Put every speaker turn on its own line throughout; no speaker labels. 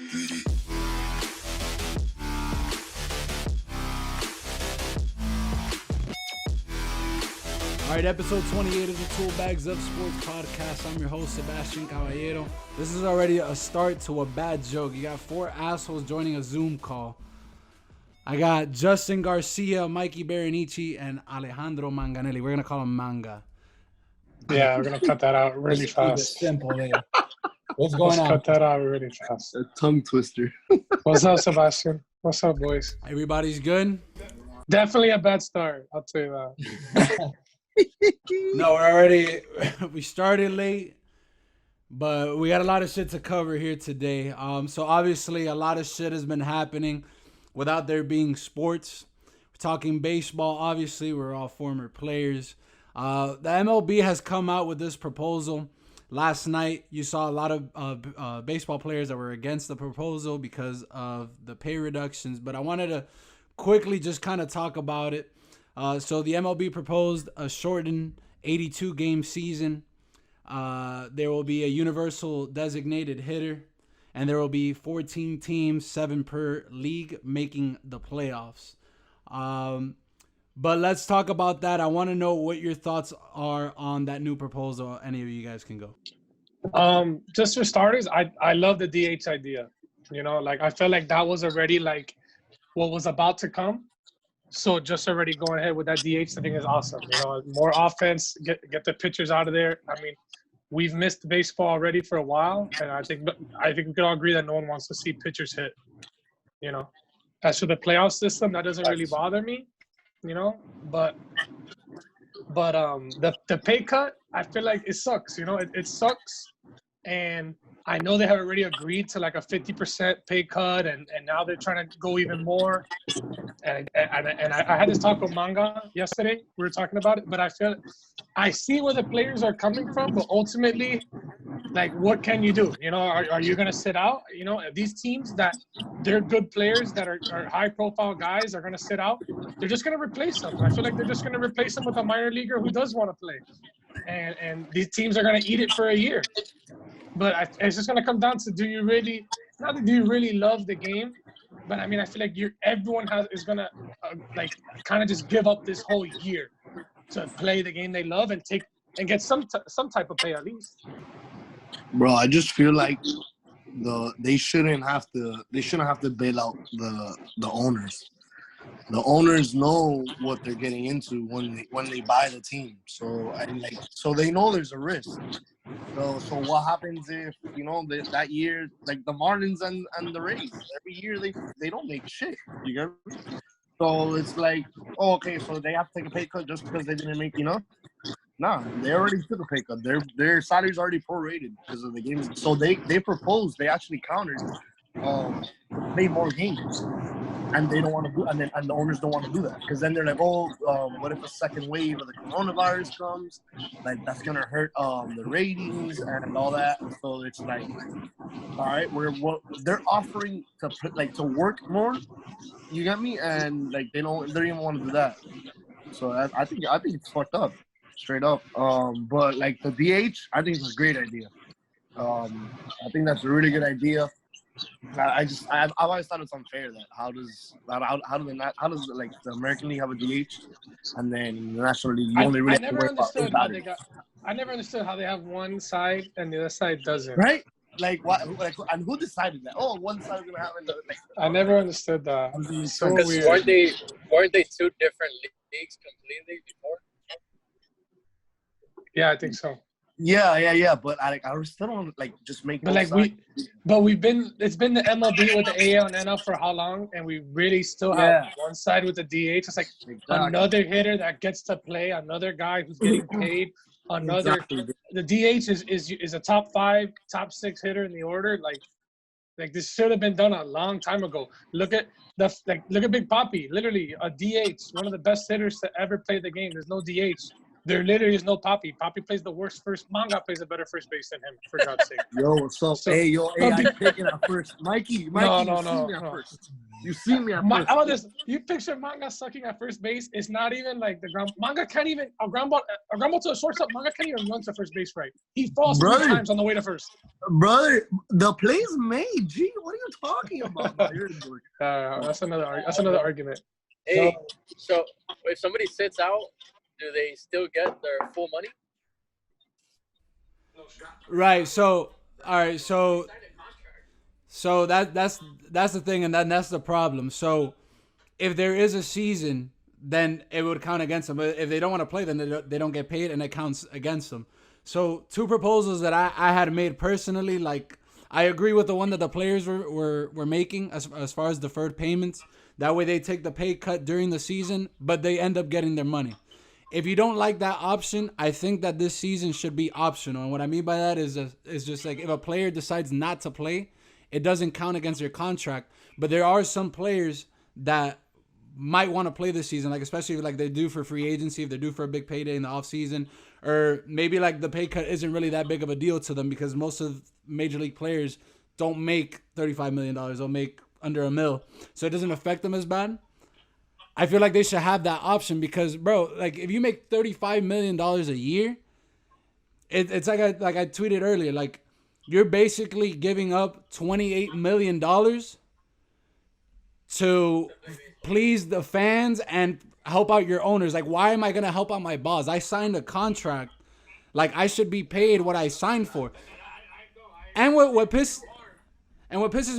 All right, episode 28 of the Tool Bags of Sports podcast. I'm your host, Sebastian Caballero. This is already a start to a bad joke. You got 4 assholes joining a Zoom call. I got Justin Garcia, Mikey Barreneche, and Alejandro Manganelly. We're going to call him Manga.
Yeah, we're going to cut that out really fast.
Simple there. What's going on?
Cut that out really fast.
A tongue twister.
What's up, Sebastian? What's up, boys?
Everybody's good?
Definitely a bad start. I'll tell you that.
No, we started late, but we got a lot of shit to cover here today. So obviously a lot of shit has been happening without there being sports. We're talking baseball. Obviously, we're all former players. The MLB has come out with this proposal. Last night, you saw a lot of baseball players that were against the proposal because of the pay reductions, but I wanted to quickly just kind of talk about it. So the MLB proposed a shortened 82-game season. There will be a universal designated hitter, and there will be 14 teams, 7 per league, making the playoffs. But let's talk about that. I want to know what your thoughts are on that new proposal. Any of you guys can go.
Just for starters, I love the DH idea. You know, like I felt like that was already like what was about to come. So just already going ahead with that DH, I think is awesome. You know, more offense, get the pitchers out of there. I mean, we've missed baseball already for a while, and I think we can all agree that no one wants to see pitchers hit. You know, as for the playoff system, that doesn't really bother me. You know, but the pay cut, I feel like it sucks. You know, it sucks, and I know they have already agreed to like a 50% pay cut, and now they're trying to go even more. And I had this talk with Manga yesterday. We were talking about it, but I see where the players are coming from, but ultimately, like, what can you do? You know, are you going to sit out? You know, these teams that they're good players that are high-profile guys are going to sit out. They're just going to replace them. I feel like they're just going to replace them with a minor leaguer who does want to play. And these teams are going to eat it for a year. But it's just going to come down to do you really love the game? But I mean, I feel like everyone is going to like kind of just give up this whole year to play the game they love and get some type of pay at least.
Bro, I just feel like they shouldn't have to bail out the owners. The owners know what they're getting into when they buy the team. So they know there's a risk. So what happens if, you know, that year, like the Marlins and the Rays, every year they don't make shit. You get me? So it's like, oh, okay, so they have to take a pay cut just because they didn't make enough? Nah, they already took a pay cut. Their salary's already prorated because of the games. So they proposed, they actually countered play more games. And they don't want to do, and the owners don't want to do that because then they're like, what if a second wave of the coronavirus comes? Like that's gonna hurt the ratings and all that. So it's like, all right, they're offering to work more. You get me? And like they don't even want to do that. So I think it's fucked up, straight up. But like the DH, I think it's a great idea. I think that's a really good idea. I've always thought it's unfair that how does like the American League have a DH and then the National League you only really have to worry about
I never understood how they have one side and the other side doesn't.
Right? Like what? Like and who decided that? Oh, one side is gonna have it. Like,
I never understood that. It's so weird.
Weren't they 2 different leagues completely before?
Yeah, I think so.
Yeah. But I still don't like just make.
But like it's been the MLB with the AL and NL for how long, and we really still have one side with the DH. It's like another hitter that gets to play, another guy who's getting paid, The DH is a top 5, top 6 hitter in the order. Like this should have been done a long time ago. Look at Big Papi, literally a DH, one of the best hitters to ever play the game. There's no DH. There literally is no Papi. Papi plays the worst first. Manga plays a better first base than him, for God's sake.
Yo, what's up? Hey, I'm taking that first. Mikey,
no.
First. You see me at
How
first.
about this? You picture Manga sucking at first base. It's not even like the ground. Manga can't even a ground ball to a shortstop. Manga can't even run to first base right. He falls
Brother.
3 times on the way to first.
Brother, the play's made. G, what are you talking about? Bro? You're a dork.
That's another argument.
Hey, so if somebody sits out, do they still get their full money?
Right. So, all right. So that's the thing, and that's the problem. So, if there is a season, then it would count against them. But if they don't want to play, then they don't get paid, and it counts against them. So, two proposals that I had made personally, like I agree with the one that the players were making as far as deferred payments. That way, they take the pay cut during the season, but they end up getting their money. If you don't like that option, I think that this season should be optional. And what I mean by that is just like if a player decides not to play, it doesn't count against your contract. But there are some players that might want to play this season, like especially if like they do for free agency, if they're due for a big payday in the offseason, or maybe like the pay cut isn't really that big of a deal to them because most of major league players don't make $35 million. They'll make under $1 million. So it doesn't affect them as bad. I feel like they should have that option because, bro, like if you make $35 million a year, it's like I tweeted earlier, like you're basically giving up $28 million to please the fans and help out your owners. Like, why am I going to help out my boss? I signed a contract. Like, I should be paid what I signed for. And what pisses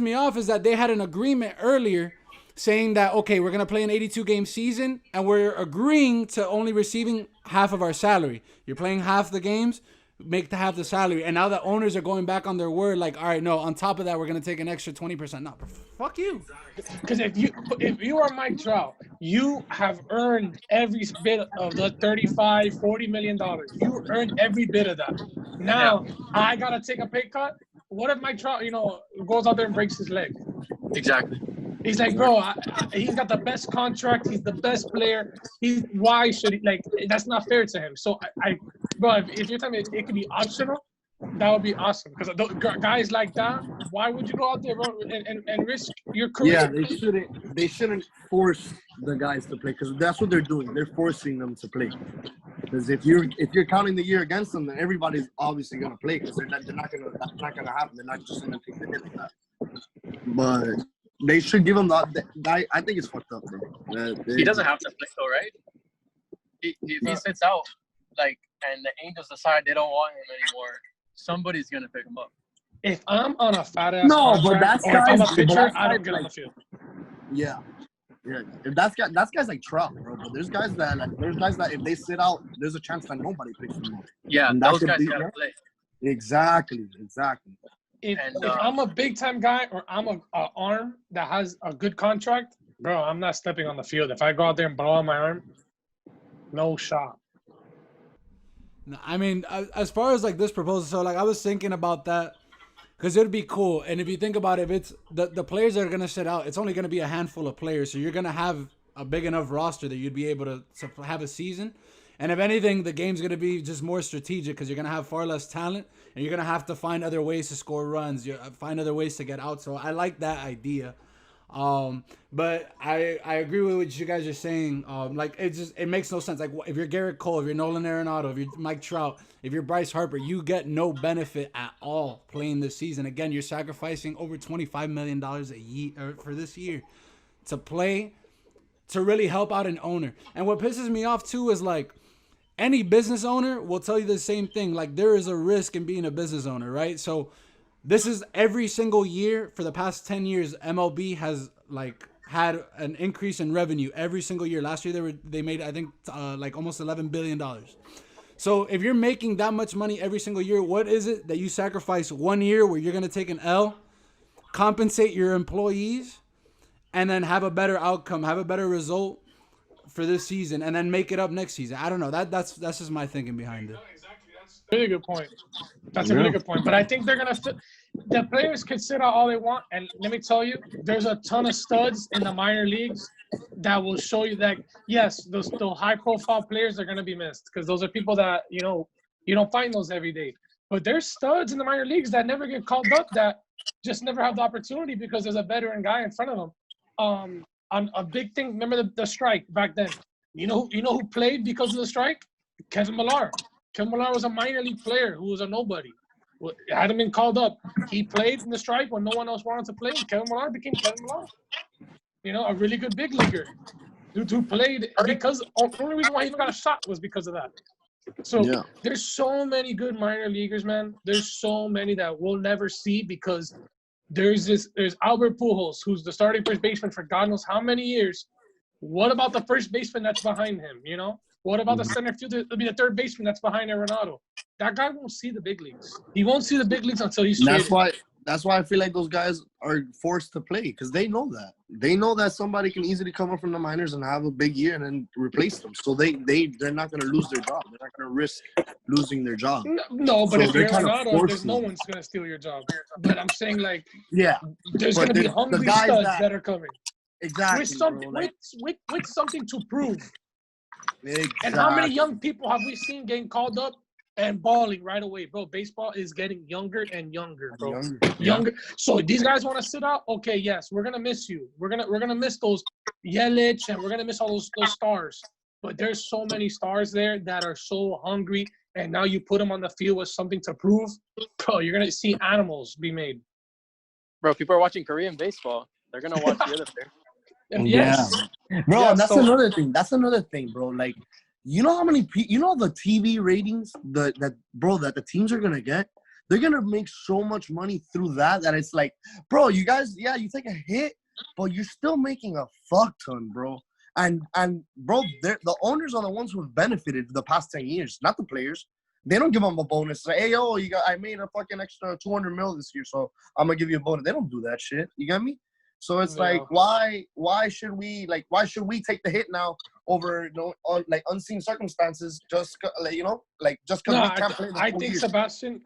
me off is that they had an agreement earlier saying that, okay, we're going to play an 82-game season, and we're agreeing to only receiving half of our salary. You're playing half the games, make half the salary. And now the owners are going back on their word, like, all right, no, on top of that, we're going to take an extra 20%. No, fuck you.
Because if you are Mike Trout, you have earned every bit of the $35, $40 million. You earned every bit of that. Now, I got to take a pay cut. What if Mike Trout, goes out there and breaks his leg?
Exactly.
He's like, bro, he's got the best contract. He's the best player. Why should he? Like, that's not fair to him. So, bro, if you're telling me it could be optional, that would be awesome. Because guys like that, why would you go out there, bro, and risk your career?
Yeah, they shouldn't force the guys to play because that's what they're doing. They're forcing them to play. Because if you're counting the year against them, then everybody's obviously gonna play because that's not gonna happen. They're not just gonna take the hit like that. But they should give him that. I think it's fucked up, bro.
He doesn't have to play though, right? If he sits out, like, and the Angels decide they don't want him anymore, somebody's gonna pick him up.
If I'm on a fat ass contract, or if I'm a pitcher, I don't get on the field.
Yeah. If that's guys like Trout, bro. But there's guys that if they sit out, there's a chance that nobody picks them up.
Yeah,
and
those guys gotta play.
Exactly.
If I'm a big time guy or I'm a arm that has a good contract, bro, I'm not stepping on the field. If I go out there and blow on my arm, no shot.
I mean, as far as like this proposal, so like I was thinking about that because it'd be cool. And if you think about it, if it's the players that are gonna sit out, it's only gonna be a handful of players. So you're gonna have a big enough roster that you'd be able to have a season. And if anything, the game's going to be just more strategic because you're going to have far less talent and you're going to have to find other ways to score runs, find other ways to get out. So I like that idea. But I agree with what you guys are saying. Like it makes no sense. Like if you're Garrett Cole, if you're Nolan Arenado, if you're Mike Trout, if you're Bryce Harper, you get no benefit at all playing this season. Again, you're sacrificing over $25 million a year for this year to play, to really help out an owner. And what pisses me off too is like, any business owner will tell you the same thing. Like there is a risk in being a business owner, right? So this is every single year for the past 10 years, MLB has like had an increase in revenue every single year. Last year they made, I think like almost $11 billion. So if you're making that much money every single year, what is it that you sacrifice 1 year where you're going to take an L, compensate your employees, and then have a better outcome, have a better result for this season, and then make it up next season? I don't know. That's just my thinking behind it.
Exactly. That's a really good point. That's a really good point. But I think they're gonna the players could sit out all they want, and let me tell you, there's a ton of studs in the minor leagues that will show you that yes, those high-profile players are gonna be missed because those are people that you don't find those every day. But there's studs in the minor leagues that never get called up that just never have the opportunity because there's a veteran guy in front of them. on a big thing. Remember the strike back then? You know who played because of the strike? Kevin Millar. Kevin Millar was a minor league player who was a nobody. Hadn't been called up. He played in the strike when no one else wanted to play. And Kevin Millar became Kevin Millar. You know, a really good big leaguer who played because the only reason why he even got a shot was because of that. So there's so many good minor leaguers, man. There's so many that we'll never see because there's Albert Pujols, who's the starting first baseman for God knows how many years. What about the first baseman that's behind him, you know? What about the center fielder? It'll be the third baseman that's behind Arenado. That guy won't see the big leagues. He won't see the big leagues until he's traded.
That's why I feel like those guys are forced to play because they know that. They know that somebody can easily come up from the minors and have a big year and then replace them. So they're not going to lose their job. They're not going to risk losing their job.
No, but if you're Arenado, there's no one's going to steal your job. But I'm saying, like, there's going to be hungry studs that are coming.
Exactly.
With something to prove.
Exactly.
And how many young people have we seen getting called up and balling right away, bro? Baseball is getting younger and younger, bro. Younger. So these guys want to sit out. Okay, yes, we're gonna miss you. We're gonna miss those Yelich and we're gonna miss all those stars. But there's so many stars there that are so hungry, and now you put them on the field with something to prove, bro. You're gonna see animals be made.
Bro, people are watching Korean baseball. They're gonna watch the other player.
Yes.
Bro,
Yeah,
that's another thing. That's another thing, bro. Like, you know how many you know the TV ratings that the teams are gonna get? They're gonna make so much money through that it's like, bro, you guys, you take a hit, but you're still making a fuck ton, bro. And bro, the owners are the ones who have benefited the past 10 years, not the players. They don't give them a bonus. Say, hey, yo, I made a fucking extra 200 mil this year, so I'm gonna give you a bonus. They don't do that shit. You get me? So it's like, why should we take the hit now over, you know, like unseen circumstances just because we can't play
I think Sebastian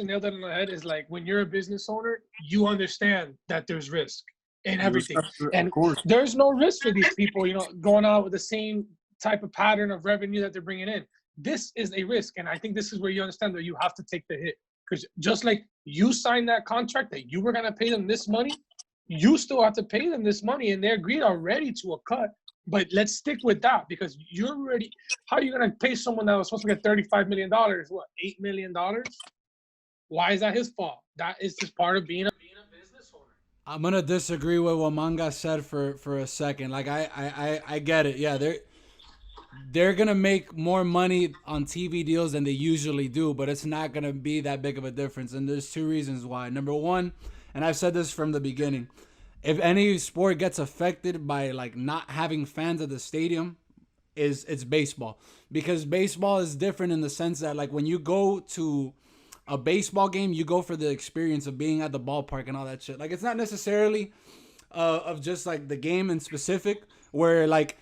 nailed it on the head. Is like, when you're a business owner, you understand that there's risk in everything, and there's no risk for these people, you know, going out with the same type of pattern of revenue that they're bringing in. This is a risk, and I think this is where you understand that you have to take the hit, because just like you signed that contract that you were gonna pay them this money. You still have to pay them this money, and they agreed already to a cut. But let's stick with that, because you're already. How are you going to pay someone that was supposed to get $35 million? What, $8 million? Why is that his fault? That is just part of being a business owner.
I'm gonna disagree with what Manga said for a second. Like I get it. Yeah, they're gonna make more money on TV deals than they usually do, but it's not gonna be that big of a difference. And there's two reasons why. Number one. And I've said this from the beginning. If any sport gets affected by like not having fans at the stadium, it's baseball. Because baseball is different in the sense that like when you go to a baseball game, you go for the experience of being at the ballpark and all that shit. Like it's not necessarily of just like the game in specific, where like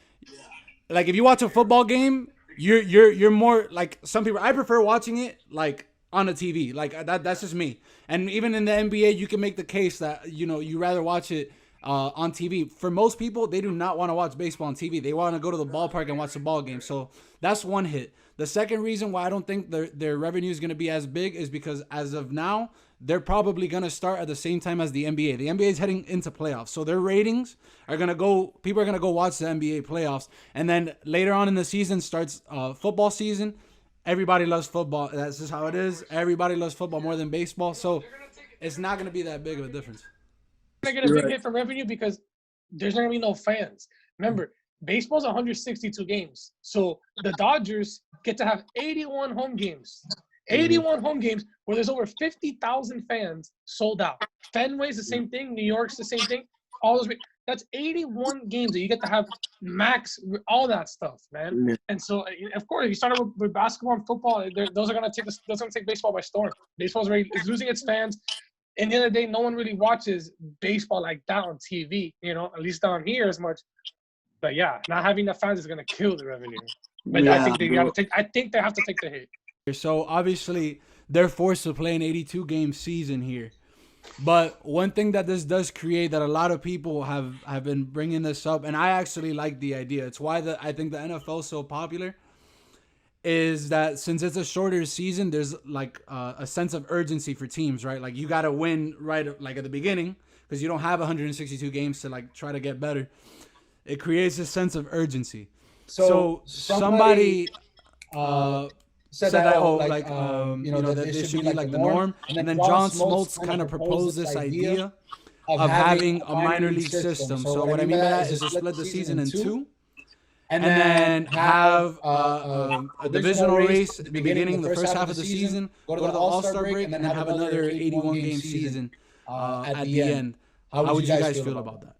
if you watch a football game, you're more like some people. I prefer watching it like on a TV. Like that's just me. And even in the NBA, you can make the case that, you know, you rather watch it on TV. For most people, they do not want to watch baseball on TV. They want to go to the ballpark and watch the ball game. So that's one hit. The second reason why I don't think their revenue is going to be as big is because as of now, they're probably going to start at the same time as the NBA. The NBA is heading into playoffs. So their ratings are going to go, people are going to go watch the NBA playoffs. And then later on in the season starts football season. Everybody loves football. That's just how it is. Everybody loves football more than baseball. So it's not going to be that big of a difference.
They're going to get a big hit from revenue because there's not going to be no fans. Remember, baseball's 162 games. So the Dodgers get to have 81 home games. 81 home games where there's over 50,000 fans sold out. Fenway's the same thing. New York's the same thing. All those. That's 81 games that you get to have max, all that stuff, man. Yeah. And so, of course, if you started with basketball and football, those are going to take baseball by storm. Baseball's is losing its fans. And the other day, no one really watches baseball like that on TV, you know, at least down here as much. But yeah, not having the fans is going to kill the revenue. But yeah, I think they have to take the hit.
So obviously, they're forced to play an 82-game season here. But one thing that this does create that a lot of people have been bringing this up, and I actually like the idea. It's why I think the NFL is so popular, is that since it's a shorter season, there's like a sense of urgency for teams, right? Like you got to win right like at the beginning because you don't have 162 games to like try to get better. It creates a sense of urgency. So somebody said that that this should be like the norm, and then John Smoltz kind of proposed this idea of having a minor league system. So what I mean by that is to split the season in two, and then have a divisional race at the beginning, the first half of the season, go to the All-Star break, and then have another 81-game season at the end. How would you guys feel about that?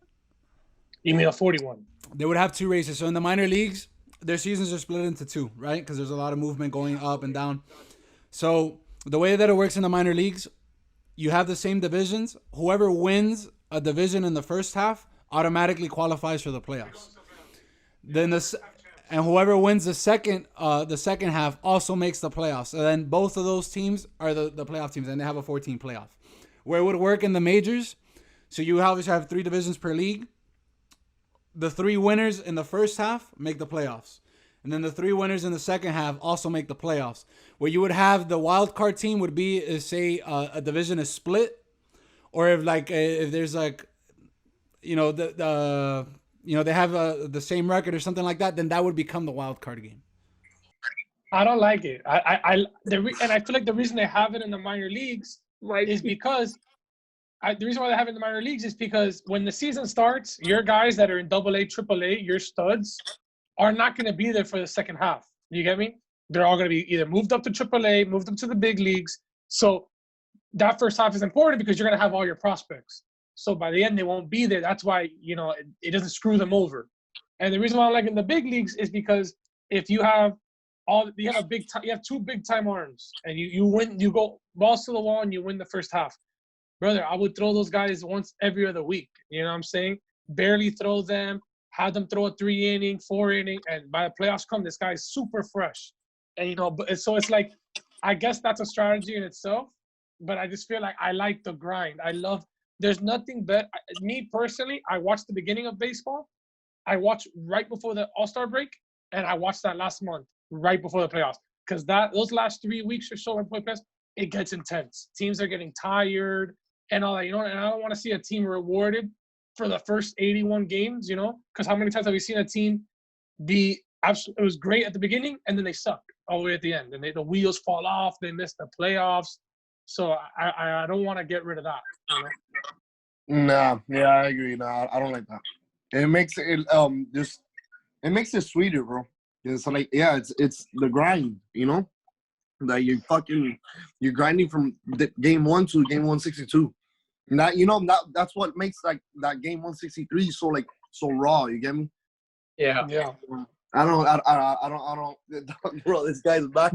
You mean a 41?
They would have two races. So in the minor leagues, their seasons are split into two, right? Because there's a lot of movement going up and down. So the way that it works in the minor leagues, you have the same divisions. Whoever wins a division in the first half automatically qualifies for the playoffs. Then and whoever wins the second half also makes the playoffs. And then both of those teams are the playoff teams, and they have a 14 playoff. Where it would work in the majors, so you obviously have 3 divisions per league. The 3 winners in the first half make the playoffs. And then the 3 winners in the second half also make the playoffs. Where you would have the wild card team would be, say, a division is split. Or if there's like, they have the same record or something like that, then that would become the wild card game.
I don't like it. And I feel like the reason they have it in the minor leagues is because the reason why they have it in the minor leagues is because when the season starts, your guys that are in AA, AAA, your studs, are not going to be there for the second half. You get me? They're all going to be either moved up to AAA, moved up to the big leagues. So that first half is important because you're going to have all your prospects. So by the end, they won't be there. That's why, it doesn't screw them over. And the reason why I like in the big leagues is because if you have you have 2 big time arms, and you win, you go balls to the wall and you win the first half. Brother, I would throw those guys once every other week. You know what I'm saying? Barely throw them, have them throw a 3-inning, 4-inning, and by the playoffs come, this guy is super fresh. And so it's like, I guess that's a strategy in itself. But I just feel like I like the grind. There's nothing better. Me personally, I watched the beginning of baseball. I watched right before the All-Star break, and I watched that last month, right before the playoffs. Because those last 3 weeks or so in playoffs, it gets intense. Teams are getting tired and all that, and I don't want to see a team rewarded for the first 81 games, because how many times have we seen a team it was great at the beginning, and then they suck all the way at the end, and the wheels fall off, they miss the playoffs. So I don't want to get rid of that.
Nah, yeah, I agree. Nah, I don't like that. It makes it it makes it sweeter, bro. It's like, yeah, it's the grind, Like you're grinding from game 1 to game 162. That's what makes like that game 163 so raw. You get me?
Yeah.
I don't. Bro, this guy's back.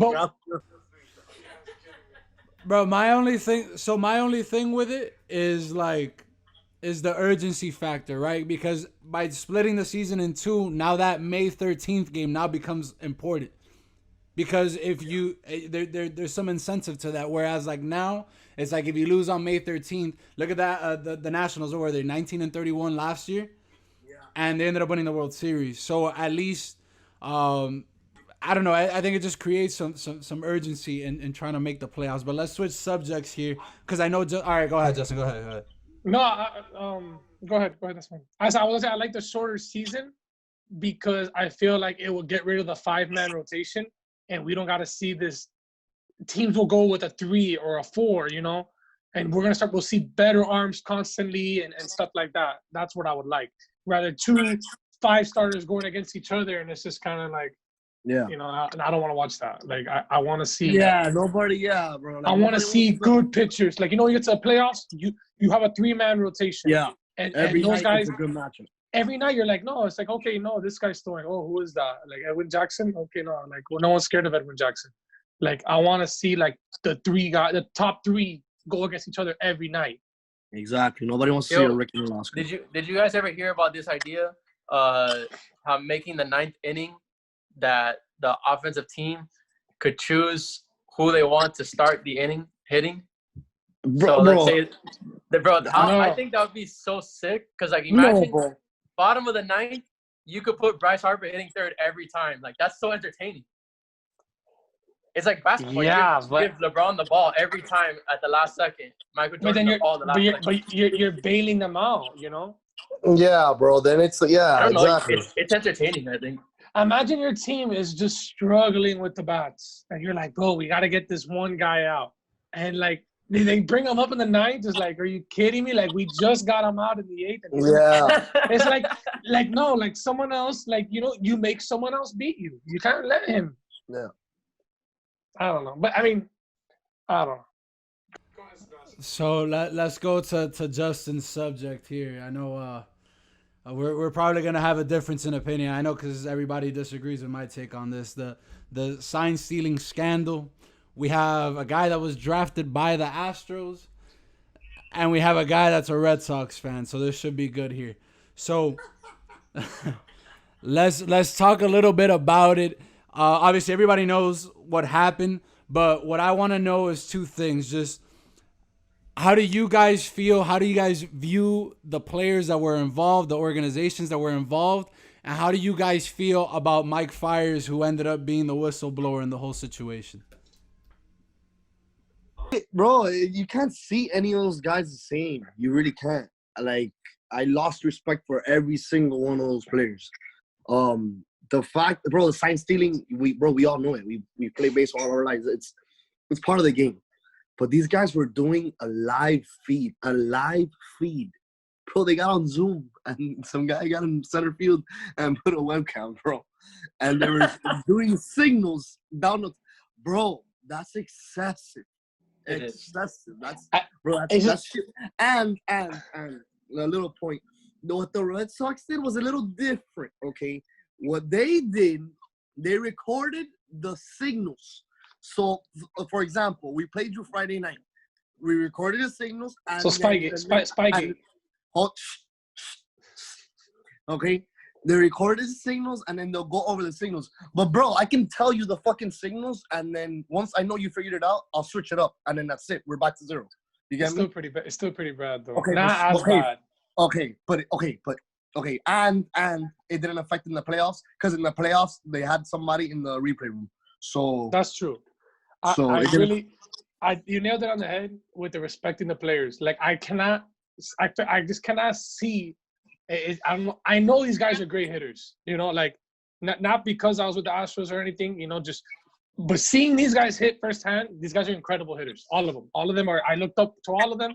Bro, my only thing with it is the urgency factor, right? Because by splitting the season in 2, now that May 13th game now becomes important. Because if there's some incentive to that. Whereas now, it's like if you lose on May 13th, look at that, the Nationals, what were they, 19-31 last year? Yeah. And they ended up winning the World Series. So at least, I don't know. I think it just creates some urgency in trying to make the playoffs. But let's switch subjects here because I know. All right, go ahead, Justin. Go ahead.
No, go ahead. That's fine. I like the shorter season because I feel like it will get rid of the 5-man rotation, and we don't got to see this. Teams will go with a 3 or a 4, and we'll see better arms constantly and stuff like that. That's what I would like. Rather 2 5 starters going against each other, and it's just kind of like. Yeah. And I don't want to watch that. Like, I want to see.
Yeah, nobody. Yeah, bro.
I want to see good pitchers. Like, you get to the playoffs, you have a 3-man rotation.
Yeah.
And
every
those
night
guys.
It's a good matchup.
Every night you're like, no, it's like, okay, no, this guy's throwing. Oh, who is that? Like Edwin Jackson? Okay, no. Like, well, no one's scared of Edwin Jackson. Like, I want to see like the top 3 go against each other every night.
Exactly. Nobody wants to see a Ricky Nolasco.
Did you guys ever hear about this idea? How making the 9th inning that the offensive team could choose who they want to start the inning hitting. Let's say, I think that would be so sick because, like, imagine bottom of the 9th, you could put Bryce Harper hitting 3rd every time. Like, that's so entertaining. It's like basketball.
Yeah,
you
but
give LeBron the ball every time at the last second. Michael
but
Jordan
then
the ball the last second.
you're bailing them out, you know?
Yeah, bro. Then it's
I don't know.
exactly.
It's entertaining, I think.
Imagine your team is just struggling with the bats, and you're like, bro, we got to get this one guy out. And, like, they bring him up in the ninth. It's like, are you kidding me? Like, we just got him out in the eighth. And
Yeah.
it's like, no, like someone else, like, you know, you make someone else beat you. You can't let him.
Yeah.
I don't know. But, I mean, I don't know.
So let's go to Justin's subject here. I know we're probably gonna have a difference in opinion. I know because everybody disagrees with my take on this. The sign stealing scandal. We have a guy that was drafted by the Astros, and we have a guy that's a Red Sox fan. So this should be good here. So let's talk a little bit about it. Obviously, everybody knows what happened, but what I want to know is two things. Just how do you guys feel? How do you guys view the players that were involved, the organizations that were involved? And how do you guys feel about Mike Fiers, who ended up being the whistleblower in the whole situation?
Bro, you can't see any of those guys the same. You really can't. Like, I lost respect for every single one of those players. The fact, bro, the sign stealing, we all know it. We play baseball all our lives. It's part of the game. But these guys were doing a live feed. Bro, they got on Zoom, and some guy got in center field and put a webcam, bro. And they were doing signals down the... Bro, that's excessive. Excessive. That's shit. And a little point. What the Red Sox did was a little different, okay? What they did, they recorded the signals. So, for example, we played you Friday night. We recorded the signals. And
so Spygate.
Okay? They recorded the signals, and then they'll go over the signals. But, bro, I can tell you the fucking signals, and then once I know you figured it out, I'll switch it up, and then that's it. We're back to zero. You get me?
It's still pretty bad, though.
Okay,
Not as bad.
Okay, and it didn't affect in the playoffs, because in the playoffs, they had somebody in the replay room. So
that's true. You nailed it on the head with the respecting the players. Like, I just cannot see. I know these guys are great hitters. You know, like not because I was with the Astros or anything. You know, but seeing these guys hit firsthand, these guys are incredible hitters. All of them are. I looked up to all of them,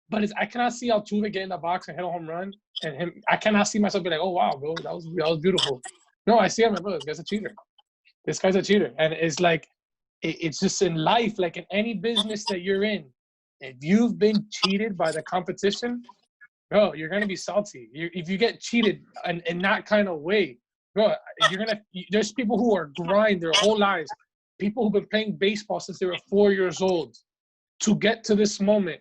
but I cannot see Altuve get in the box and hit a home run, and him. I cannot see myself be like, oh wow, bro, that was beautiful. No, I see him, bro. This guy's a cheater. And it's like. It's just in life, like in any business that you're in, if you've been cheated by the competition, bro, you're going to be salty. If you get cheated in that kind of way, bro, there's people who are grind their whole lives, people who've been playing baseball since they were 4 years old to get to this moment.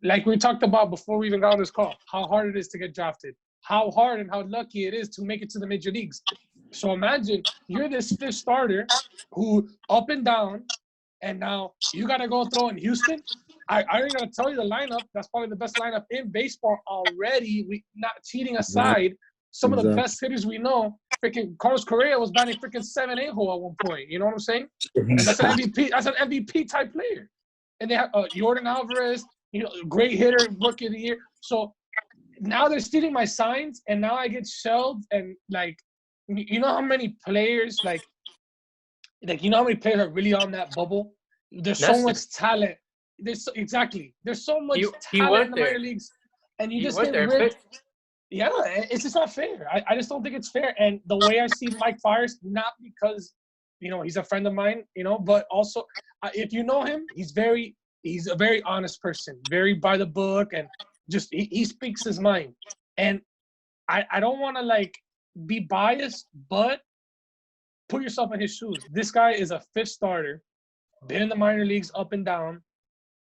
Like we talked about before we even got on this call, how hard it is to get drafted, how hard and how lucky it is to make it to the major leagues. So imagine you're this fifth starter who up and down, and now you got to go throw in Houston. I ain't going to tell you the lineup. That's probably the best lineup in baseball already. We not cheating aside. Some of the best hitters we know, freaking Carlos Correa was batting freaking 7-8 hole at one point. You know what I'm saying? And that's an MVP. That's an MVP type player. And they have Jordan Alvarez, you know, great hitter, rookie of the year. So now they're stealing my signs, and now I get shelled and like. You know how many players you know how many players are really on that bubble? There's so much talent. There's so much talent in the minor leagues, and you just get rid. Yeah, it's just not fair. I just don't think it's fair. And the way I see Mike Fiers, not because you know he's a friend of mine, you know, but also if you know him, he's a very honest person, very by the book, and just he speaks his mind. And I don't want to like. Be biased, but put yourself in his shoes. This guy is a fifth starter, been in the minor leagues up and down.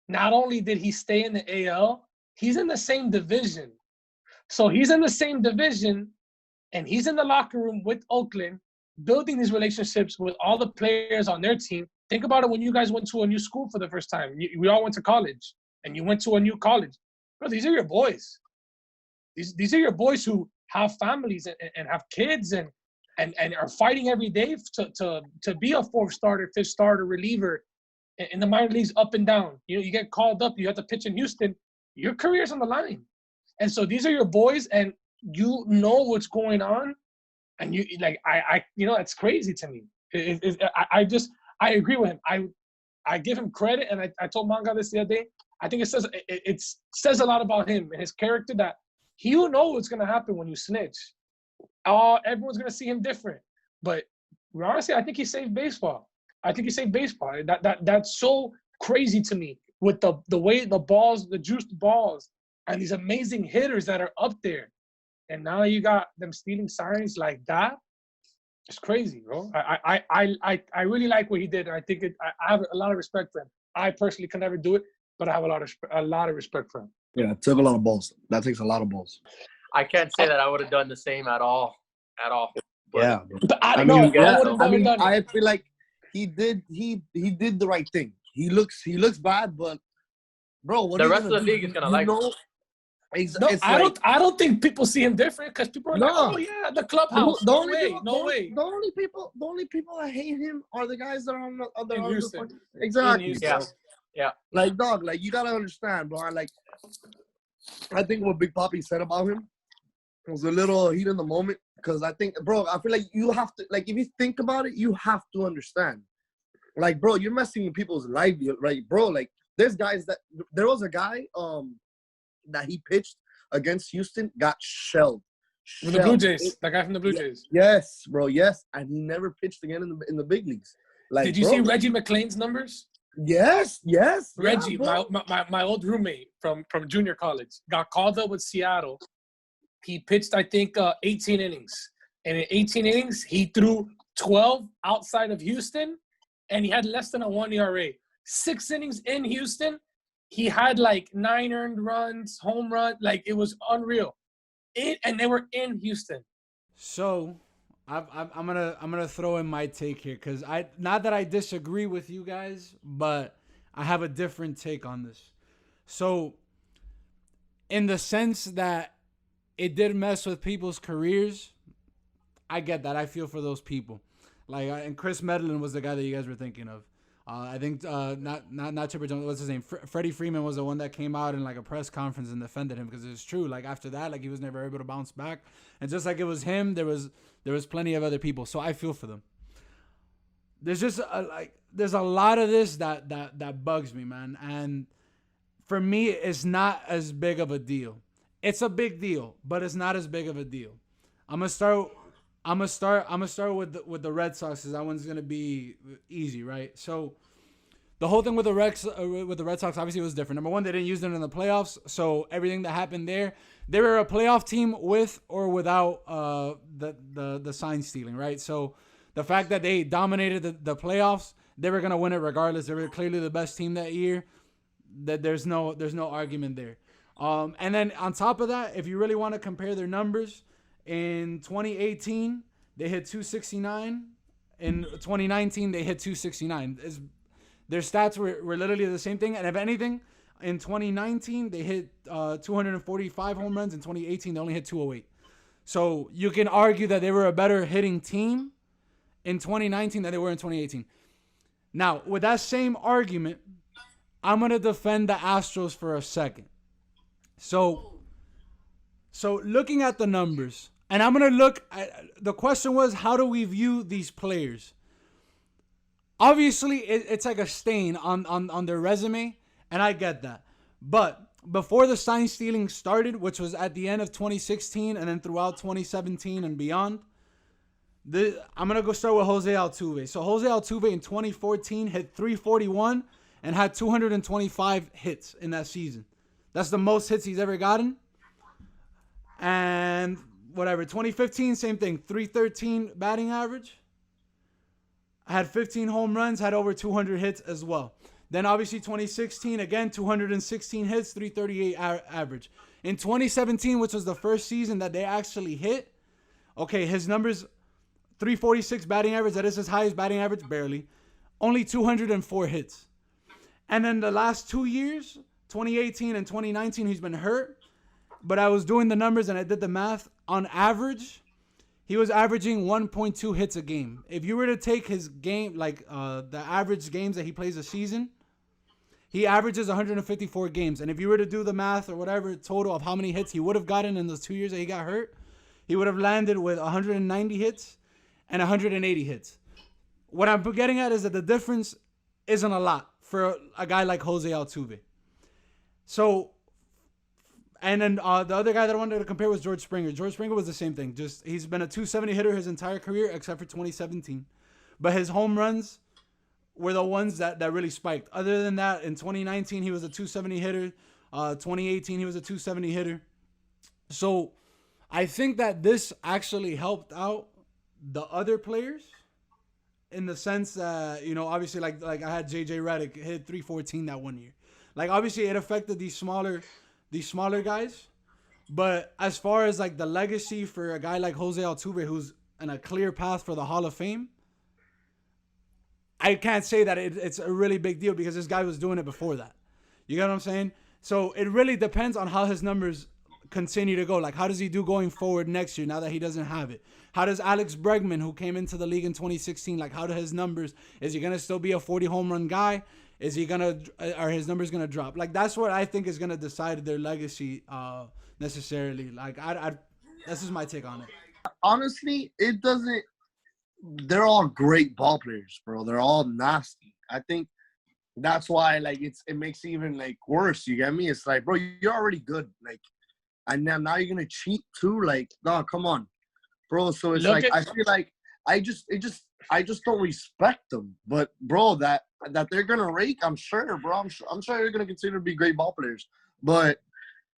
Not only did he stay in the AL, he's in the same division. So he's in the same division, and he's in the locker room with Oakland, building these relationships with all the players on their team. Think about it when you guys went to a new school for the first time. We all went to college, and you went to a new college. Bro, these are your boys. These are your boys who have families and have kids, and and are fighting every day to be a fourth starter, fifth starter, reliever in the minor leagues, up and down. You know, you get called up, you have to pitch in Houston, your career's on the line. And so these are your boys, and you know what's going on, and you like I you know, it's crazy to me. I agree with him. I give him credit, and I told Manga this the other day. I think it says a lot about him and his character that he'll know what's gonna happen when you snitch. Everyone's gonna see him different, but honestly, I think he saved baseball. That's so crazy to me with the way the balls, the juiced balls, and these amazing hitters that are up there, and now you got them stealing signs like that. It's crazy, bro. I really like what he did, and I think I have a lot of respect for him. I personally can never do it, but I have a lot of respect for him.
Yeah, it took a lot of balls. That takes a lot of balls.
I can't say that I would have done the same at all. But,
Yeah, bro.
But I
mean,
would have never done it.
I feel like he did the right thing. He looks bad, but bro, what
the rest of the league is gonna like him.
No, I don't think people see him different because people are like, oh yeah, the clubhouse. No way.
The only people that hate him are the guys that are on the
in Houston.
Exactly.
In Houston.
Yeah.
Like dog, like you gotta understand, bro. I think what Big Papi said about him was a little heat in the moment, because I think, bro, I feel like you have to, like, if you think about it, you have to understand. Like, bro, you're messing with people's life, right, bro? Like, there was a guy that he pitched against Houston, got shelled.
With the Blue Jays, that guy from the Blue Jays.
Yes, bro, yes, and he never pitched again in the big leagues. Like,
did you see Reggie McLean's numbers?
Yes.
Reggie,
yeah,
my old roommate from junior college, got called up with Seattle. He pitched, I think, 18 innings. And in 18 innings, he threw 12 outside of Houston, and he had less than a 1 ERA. 6 innings in Houston, he had like 9 earned runs, home run. Like, it was unreal. And they were in Houston.
So I'm gonna throw in my take here, because not that I disagree with you guys, but I have a different take on this. So, in the sense that it did mess with people's careers, I get that. I feel for those people. Like, and Chris Medlin was the guy that you guys were thinking of. I think not Chipper Jones. What's his name? Freddie Freeman was the one that came out in like a press conference and defended him, because it's true. Like, after that, like, he was never able to bounce back. And just like it was him, there was plenty of other people. So I feel for them. There's just there's a lot of this that bugs me, man. And for me, it's not as big of a deal. It's a big deal, but it's not as big of a deal. I'm gonna start with the Red Sox, because that one's gonna be easy, right? So the whole thing with the Red Sox obviously was different. Number one, they didn't use them in the playoffs, so everything that happened there, they were a playoff team with or without the sign stealing, right? So the fact that they dominated the playoffs, they were gonna win it regardless. They were clearly the best team that year. That there's no argument there. And then on top of that, if you really want to compare their numbers, in 2018 they hit 269. In 2019 they hit 269. Their stats were literally the same thing. And if anything, in 2019 they hit 245 home runs. In 2018 they only hit 208. So you can argue that they were a better hitting team in 2019 than they were in 2018. Now, with that same argument, I'm going to defend the Astros for a second. So looking at the numbers, and I'm going to look at, the question was, how do we view these players? Obviously, it's like a stain on their resume, and I get that. But before the sign stealing started, which was at the end of 2016 and then throughout 2017 and beyond, I'm going to go start with Jose Altuve. So Jose Altuve in 2014 hit 341 and had 225 hits in that season. That's the most hits he's ever gotten. And whatever, 2015, same thing, 313 batting average. Had 15 home runs, had over 200 hits as well. Then obviously 2016, again, 216 hits, 338 average. In 2017, which was the first season that they actually hit, okay, his numbers, 346 batting average, that is his highest batting average, barely. Only 204 hits. And then the last 2 years, 2018 and 2019, he's been hurt. But I was doing the numbers and I did the math. On average, he was averaging 1.2 hits a game. If you were to take his game, like the average games that he plays a season, he averages 154 games. And if you were to do the math or whatever total of how many hits he would have gotten in those 2 years that he got hurt, he would have landed with 190 hits and 180 hits. What I'm getting at is that the difference isn't a lot for a guy like Jose Altuve. So, and then the other guy that I wanted to compare was George Springer. George Springer was the same thing. Just he's been a 270 hitter his entire career except for 2017. But his home runs were the ones that really spiked. Other than that, in 2019, he was a 270 hitter. 2018, he was a 270 hitter. So I think that this actually helped out the other players in the sense that, you know, obviously like I had JJ Redick hit 314 that 1 year. Like, obviously it affected these smaller guys. But as far as like the legacy for a guy like Jose Altuve, who's in a clear path for the Hall of Fame, I can't say that it's a really big deal because this guy was doing it before that. You get what I'm saying? So it really depends on how his numbers continue to go. Like, how does he do going forward next year now that he doesn't have it? How does Alex Bregman, who came into the league in 2016, like, how do his numbers? Is he going to still be a 40 home run guy? Is he going to, are his numbers going to drop? Like, that's what I think is going to decide their legacy necessarily. Like, this is my take on it.
Honestly, it doesn't. They're all great ball players, bro. They're all nasty. I think that's why, like, it makes it even, like, worse. You get me? It's like, bro, you're already good. Like, and now you're going to cheat too? Like, no, come on. Bro, so it's like, I feel like I just don't respect them. But, bro, that they're going to rake, I'm sure, bro. I'm sure they're going to continue to be great ball players. But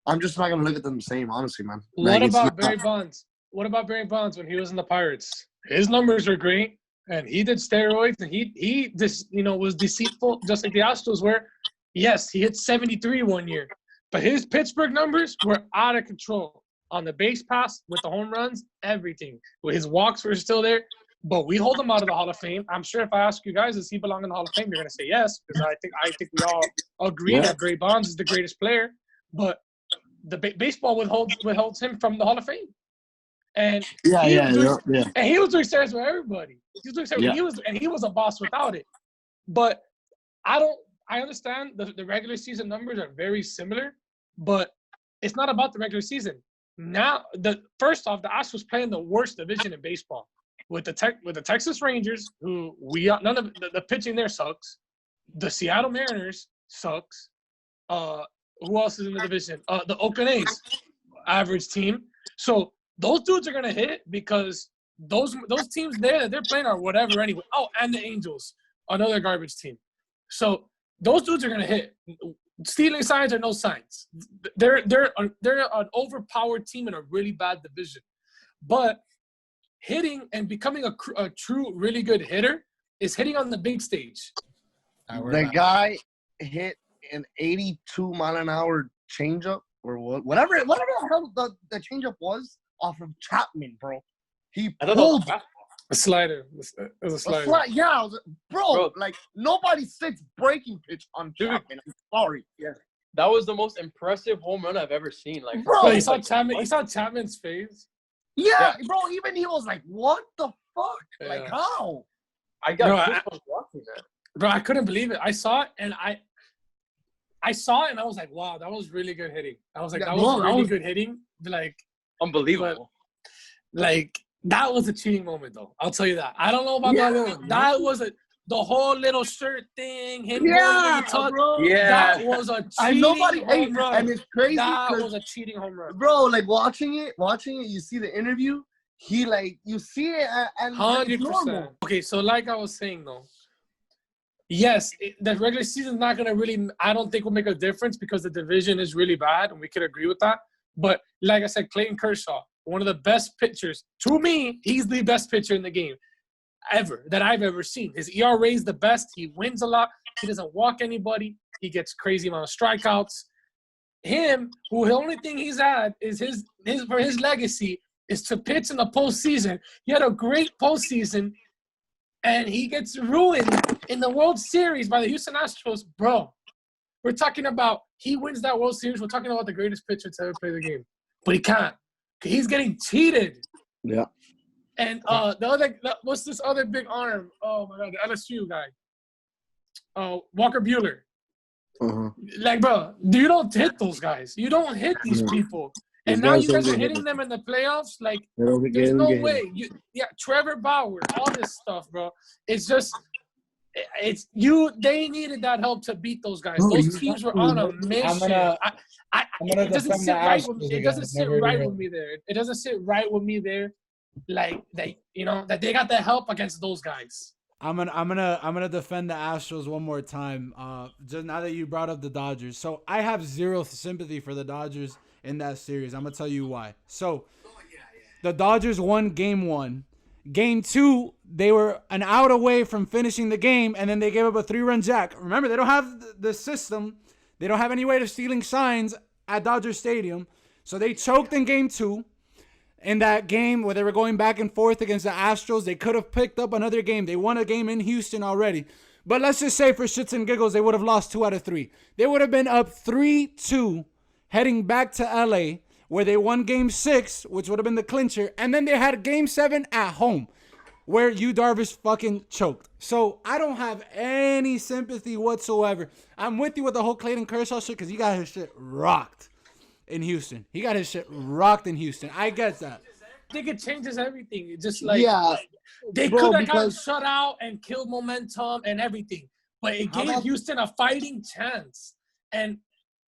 I'm just not going to look at them the same, honestly, man.
What about Barry Bonds? What about Barry Bonds when he was in the Pirates? His numbers are great, and he did steroids, and he just, you know, was deceitful, just like the Astros were. Yes, he hit 73 1 year, but his Pittsburgh numbers were out of control on the base pass, with the home runs, everything. His walks were still there, but we hold him out of the Hall of Fame. I'm sure if I ask you guys, does he belong in the Hall of Fame? You're gonna say yes, because I think we all agree that Barry Bonds is the greatest player, but the baseball withholds him from the Hall of Fame. And he was doing steroids with everybody. He was doing steroids, he was a boss without it. But I understand the regular season numbers are very similar, but it's not about the regular season. Now, first off, the Astros play in the worst division in baseball with the Texas Rangers, who none of the pitching there sucks. The Seattle Mariners sucks. Who else is in the division? The Oakland A's, average team. So those dudes are gonna hit because those teams there that they're playing are whatever anyway. Oh, and the Angels, another garbage team. So those dudes are gonna hit. Stealing signs or no signs, they're an overpowered team in a really bad division. But hitting and becoming a true really good hitter is hitting on the big stage.
The guy hit an 82 mile an hour changeup or whatever the hell the changeup was off of Chapman, bro. He pulled
a slider. It was a slider.
Bro, like, nobody sits breaking pitch on Chapman. I'm sorry.
Yeah. That was the most impressive home run I've ever seen. Like,
bro, you saw Chapman's face.
Yeah, bro. Even he was like, "What the fuck? Yeah. Like, how?"
I got watching that.
Bro, I couldn't believe it. I saw it and I was like, "Wow, that was really good hitting." I was like, "That was really good hitting." Like,
unbelievable.
Like, that was a cheating moment, though. I'll tell you that. I don't know about that one. That was the whole little shirt thing.
Bro.
Yeah. That was a cheating home run.
And it's crazy.
That was a cheating home run.
Bro, like, watching it, you see the interview, you see it and
100%. Okay, so like I was saying, though, yes, the regular season is not going to really, I don't think will make a difference because the division is really bad, and we could agree with that. But like I said, Clayton Kershaw, one of the best pitchers. To me, he's the best pitcher in the game ever that I've ever seen. His ERA is the best. He wins a lot. He doesn't walk anybody. He gets crazy amount of strikeouts. The only thing he's had is his legacy is to pitch in the postseason. He had a great postseason, and he gets ruined in the World Series by the Houston Astros. Bro, we're talking about he wins that World Series. We're talking about the greatest pitcher to ever play the game. But he can't. He's getting cheated.
Yeah.
And the other, what's this other big arm? Oh my God, the LSU guy. Walker Buehler. Like, bro, you don't hit those guys. You don't hit these people. And now you guys are hitting them in the playoffs. Like, there's no way. Trevor Bauer, all this stuff, bro. It's just, they needed that help to beat those guys. Those teams were on a mission. It doesn't sit right with me. It doesn't sit right with me there. It doesn't sit right with me there. Like, that they got the help against those guys.
I'm gonna defend the Astros one more time. Just now that you brought up the Dodgers, so I have zero sympathy for the Dodgers in that series. I'm gonna tell you why. So, the Dodgers won Game 1. Game 2, they were an out away from finishing the game, and then they gave up a 3-run jack. Remember, they don't have the system. They don't have any way of stealing signs at Dodger Stadium, so they choked in Game 2. In that game where they were going back and forth against the Astros, they could have picked up another game. They won a game in Houston already. But let's just say for shits and giggles, they would have lost 2 out of 3. They would have been up 3-2 heading back to LA where they won Game 6, which would have been the clincher. And then they had Game 7 at home where Yu Darvish fucking choked. So I don't have any sympathy whatsoever. I'm with you with the whole Clayton Kershaw shit because he got his shit rocked in Houston. He got his shit rocked in Houston. I get that.
I think it changes everything. It's just like they could have gotten shut out and killed momentum and everything. But it gave Houston a fighting chance. And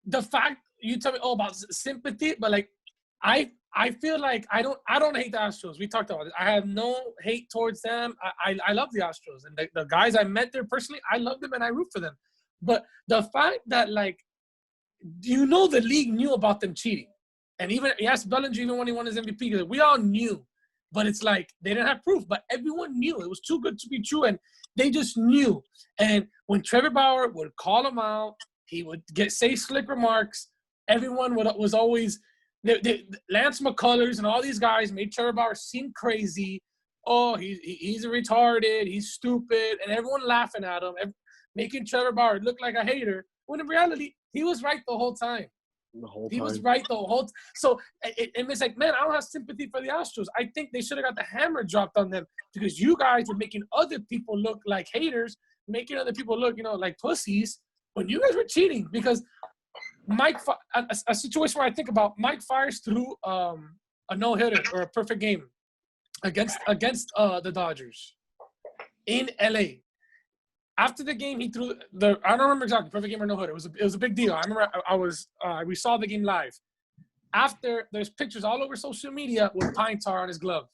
the fact you tell me about sympathy, but like I feel like I don't hate the Astros. We talked about it. I have no hate towards them. I love the Astros. And the guys I met there personally, I love them and I root for them. But the fact that the league knew about them cheating. And even, yes, Bellinger, even when he won his MVP, we all knew. But it's like, they didn't have proof. But everyone knew. It was too good to be true. And they just knew. And when Trevor Bauer would call him out, he would say slick remarks. Everyone was always, Lance McCullers and all these guys made Trevor Bauer seem crazy. Oh, he's a retarded. He's stupid. And everyone laughing at him, making Trevor Bauer look like a hater. When in reality, he was right the whole time. He was right the whole time. So it's like, man, I don't have sympathy for the Astros. I think they should have got the hammer dropped on them because you guys were making other people look like haters, making other people look, like pussies when you guys were cheating. Because a situation where I think about Mike Fiers threw a no-hitter or a perfect game against the Dodgers in LA. After the game, he threw I don't remember exactly, perfect game or no hitter. It was a big deal. I remember we saw the game live. After, there's pictures all over social media with pine tar on his glove.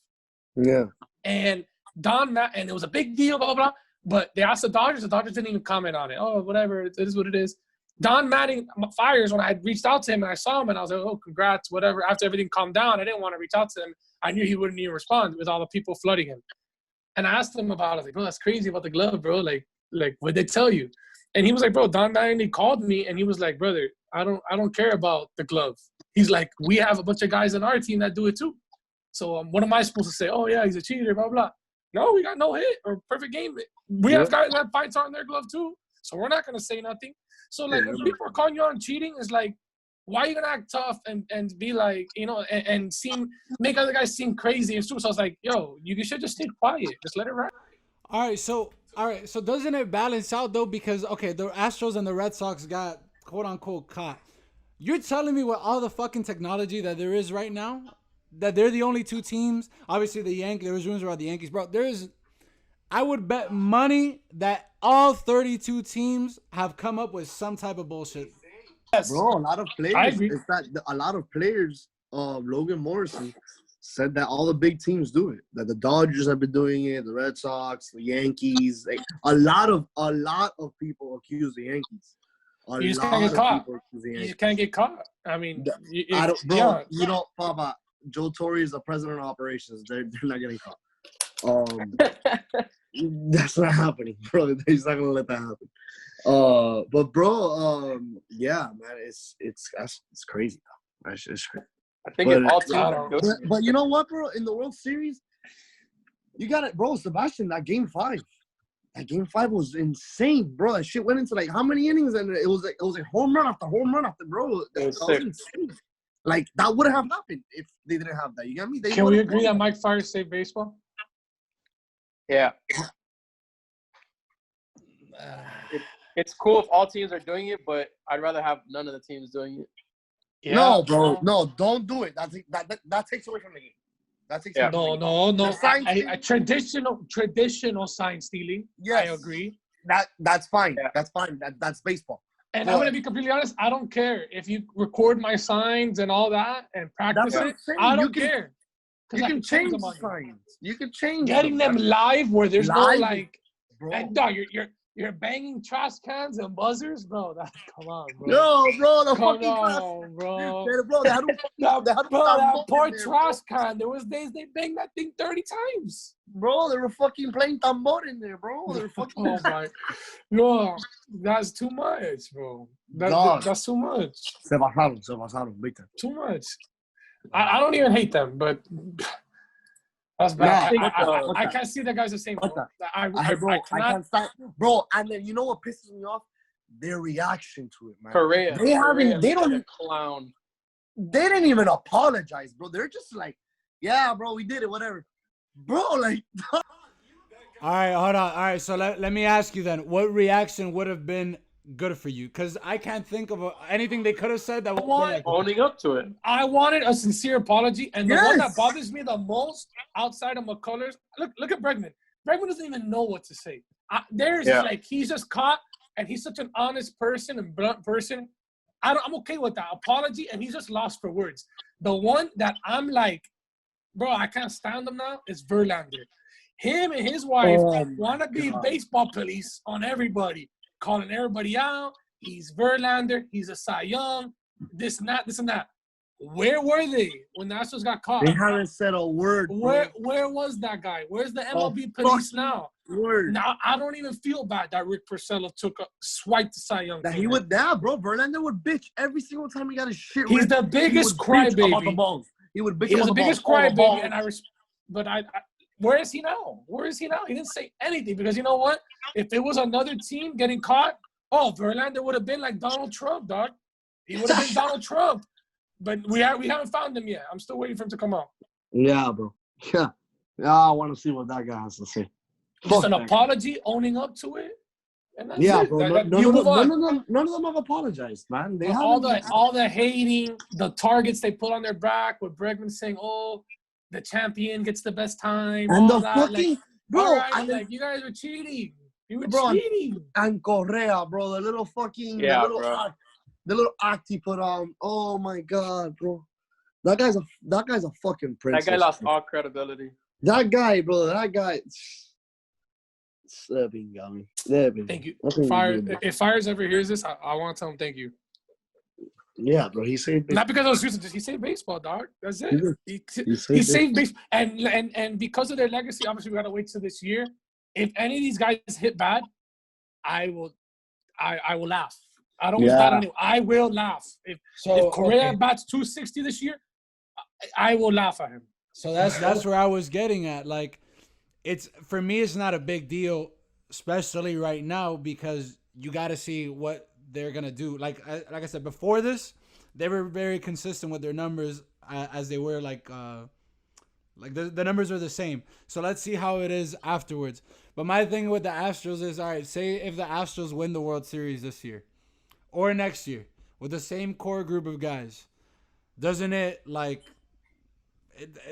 Yeah.
And and it was a big deal, blah, blah, blah. But they asked the Dodgers didn't even comment on it. Oh, whatever, it is what it is. Don Fiers, when I had reached out to him and I saw him and I was like, oh, congrats, whatever. After everything calmed down, I didn't want to reach out to him. I knew he wouldn't even respond with all the people flooding him. And I asked him about it. I was like, bro, that's crazy about the glove, bro. Like, what'd they tell you? And he was like, bro, Don Mattingly called me and he was like, brother, I don't care about the glove. He's like, we have a bunch of guys on our team that do it too. So what am I supposed to say? Oh yeah, he's a cheater, blah, blah. No, we got no hit or perfect game. We have guys that have pine tar on their glove too. So we're not going to say nothing. So like when people are calling you on cheating, it's like, why are you going to act tough and be like, and make other guys seem crazy and stupid? So I was like, yo, you should just stay quiet. Just let it ride.
All right, so doesn't it balance out though? Because okay, the Astros and the Red Sox got quote unquote caught. You're telling me with all the fucking technology that there is right now, that they're the only two teams. Obviously, the Yankees. There was rumors about the Yankees, bro. I would bet money that all 32 teams have come up with some type of bullshit.
Yes.
Bro, a lot of players.
I agree.
A lot of players. Logan Morrison said that all the big teams do it. That the Dodgers have been doing it, the Red Sox, the Yankees. Like, a lot of people accuse the Yankees.
You just can't get caught. You just can't get caught. I mean,
Papa, Joe Torre is the president of operations. They're not getting caught. That's not happening, bro. He's not gonna let that happen. But bro, yeah, man, it's crazy. It's crazy.
I think if all teams
but you know what, bro? In the World Series, you got it, bro. Sebastian, that Game 5. That Game 5 was insane, bro. That shit went into like how many innings, and it was like home run after home run after, bro. That was insane. Like that wouldn't have happened if they didn't have that. You got me?
Can we agree that Mike Fiers saved baseball?
Yeah. It's cool if all teams are doing it, but I'd rather have none of the teams doing it.
Yeah,
no, bro. No, don't do it. That takes away from the game. That takes away from the game.
No.
Sign stealing-
Traditional sign stealing.
Yes.
I agree.
That's fine.
Yeah.
That's fine. That's baseball.
And I'm gonna be completely honest. I don't care if you record my signs and all that and practice
That's what
it.
I'm saying.
I don't care.
You
I
can change
them
the
on you.
signs. You can change
Getting them live where there's no
Live,
like,
bro.
and dog, you're banging trash cans and buzzers, bro. Come on, bro.
No, bro. The
Come
fucking trash.
on, bro.
Bro, they had to
That poor trash can. There was days they banged that thing 30 times.
Bro, they were fucking playing tambor in there, bro. They were fucking.
Oh my, no, that's too much, bro. That's too much.
Se pasaron, big time.
Too much. I don't even hate them, but that's bad.
Nah,
I can't see the guys the same. Bro. I
can't stand. Bro, and then you know what pisses me off? Their reaction to it, man.
Correa.
They don't.
Clown.
They didn't even apologize, bro. They're just like, yeah, bro, we did it, whatever. Bro, like.
All right, hold on. All right, so let me ask you then, what reaction would have been good for you? Because I can't think of anything they could have said that would
Owning up to it.
I wanted a sincere apology, and the one that bothers me the most outside of McCullers, look at Bregman. Bregman doesn't even know what to say. Like he's just caught, and he's such an honest person and blunt person. I'm okay with that apology, and he's just lost for words. The one that I'm like, bro, I can't stand him now is Verlander. Him and his wife want to be baseball police on everybody, calling everybody out. He's Verlander. He's a Cy Young. This and that. Where were they when the Astros got caught?
They haven't said a word.
Where was that guy? Where's the MLB police now?
Word.
Now I don't even feel bad that Rick Porcello swiped the Cy Young.
That he would, bro. Verlander would bitch every single time he got his shit.
He's the biggest crybaby.
He would bitch.
He's
about
the biggest crybaby, and but where is he now? He didn't say anything because you know what? If it was another team getting caught, Verlander would have been like Donald Trump, dog. He would have been Donald Trump. But we haven't found him yet. I'm still waiting for him to come out.
Yeah, bro. Yeah. I want to see what that guy has to say.
Just an apology, owning up to it. And that's
yeah,
it.
bro. None of them have apologized, man. They
all the hating, the targets they put on their back with Bregman saying, the champion gets the best time.
And
all
the
that.
fucking bro,
and you guys were cheating. You were cheating.
And Correa, bro, the little fucking the little act he put on. Oh my god, bro. That guy's a fucking princess.
That guy lost all credibility.
That guy, bro.
Thank you. If Fiers ever hears this, I want to tell him thank you.
Yeah, bro. He saved baseball.
Not because I was using, just he saved baseball, dog. That's it. He saved baseball. And because of their legacy, obviously we gotta wait till this year. If any of these guys hit bad, I will laugh. I don't bat anyone. I will laugh. If Correa bats 260 this year, I will laugh at him.
So that's where I was getting at. Like, for me, it's not a big deal, especially right now, because you got to see what they're gonna do. Like I said before this, they were very consistent with their numbers as they were like the numbers are the same. So let's see how it is afterwards. But my thing with the Astros is, all right, say if the Astros win the World Series this year or next year with the same core group of guys, doesn't it like?